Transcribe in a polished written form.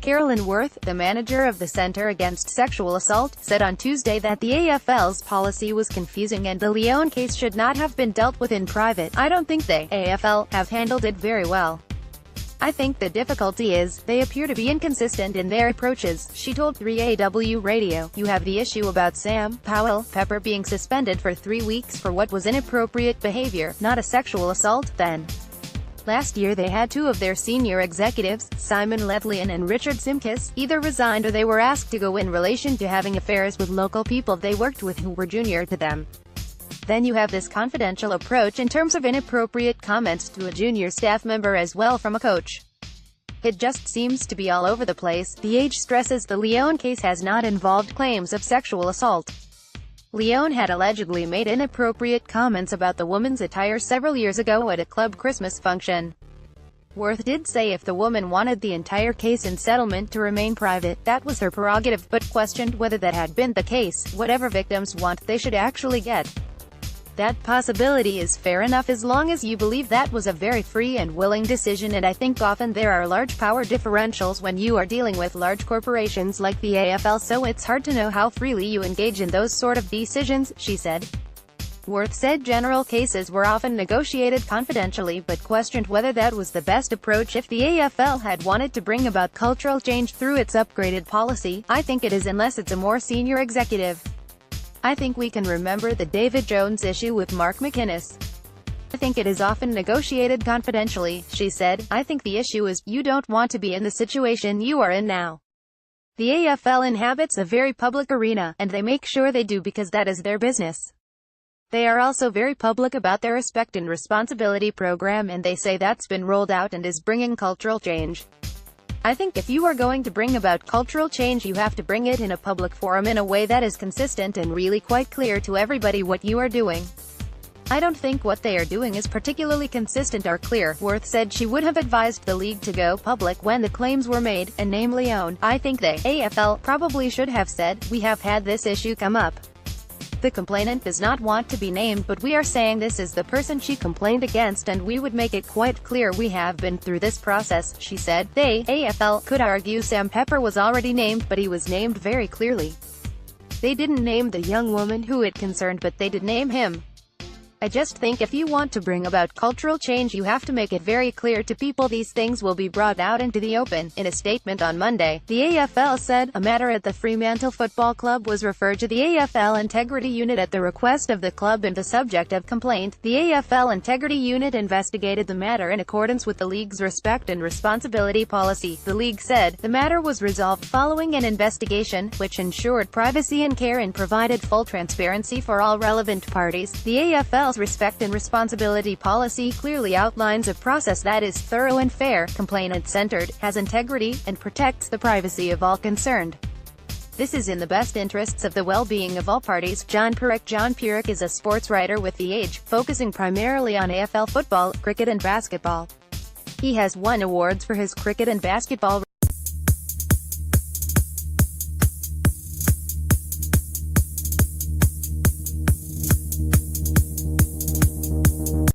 Carolyn Worth, the manager of the Centre Against Sexual Assault, said on Tuesday that the AFL's policy was confusing and the Lyon case should not have been dealt with in private. "I don't think they, AFL, have handled it very well. I think the difficulty is, they appear to be inconsistent in their approaches," she told 3AW Radio. "You have the issue about Sam, Powell, Pepper being suspended for 3 weeks for what was inappropriate behavior, not a sexual assault, then. Last year they had 2 of their senior executives, Simon Lyon and Richard Simkis, either resigned or they were asked to go in relation to having affairs with local people they worked with who were junior to them. Then you have this confidential approach in terms of inappropriate comments to a junior staff member as well from a coach. It just seems to be all over the place." The Age stresses the Lyon case has not involved claims of sexual assault. Lyon had allegedly made inappropriate comments about the woman's attire several years ago at a club Christmas function. Worth did say if the woman wanted the entire case and settlement to remain private, that was her prerogative, but questioned whether that had been the case. "Whatever victims want, they should actually get. That possibility is fair enough as long as you believe that was a very free and willing decision, and I think often there are large power differentials when you are dealing with large corporations like the AFL, so it's hard to know how freely you engage in those sort of decisions," she said. Worth said general cases were often negotiated confidentially, but questioned whether that was the best approach if the AFL had wanted to bring about cultural change through its upgraded policy. "I think it is unless it's a more senior executive. I think we can remember the David Jones issue with Mark McInnes. I think it is often negotiated confidentially," she said. "I think the issue is, you don't want to be in the situation you are in now. The AFL inhabits a very public arena, and they make sure they do because that is their business. They are also very public about their Respect and Responsibility program, and they say that's been rolled out and is bringing cultural change. I think if you are going to bring about cultural change, you have to bring it in a public forum in a way that is consistent and really quite clear to everybody what you are doing. I don't think what they are doing is particularly consistent or clear." Worth said she would have advised the league to go public when the claims were made, and name Lyon. "I think they, AFL, probably should have said, we have had this issue come up. The complainant does not want to be named, but we are saying this is the person she complained against, and we would make it quite clear we have been through this process," she said. They, AFL, could argue Sam Pepper was already named, but he was named very clearly. They didn't name the young woman who it concerned, but they did name him. "I just think if you want to bring about cultural change, you have to make it very clear to people these things will be brought out into the open." In a statement on Monday, the AFL said, "A matter at the Fremantle Football Club was referred to the AFL Integrity Unit at the request of the club and the subject of complaint. The AFL Integrity Unit investigated the matter in accordance with the league's Respect and Responsibility policy." The league said, the matter was resolved following an investigation, which ensured privacy and care and provided full transparency for all relevant parties. The AFL's Respect and Responsibility policy clearly outlines a process that is thorough and fair, complainant-centered, has integrity, and protects the privacy of all concerned. "This is in the best interests of the well-being of all parties." John Purick is a sports writer with The Age, focusing primarily on AFL football, cricket and basketball. He has won awards for his cricket and basketball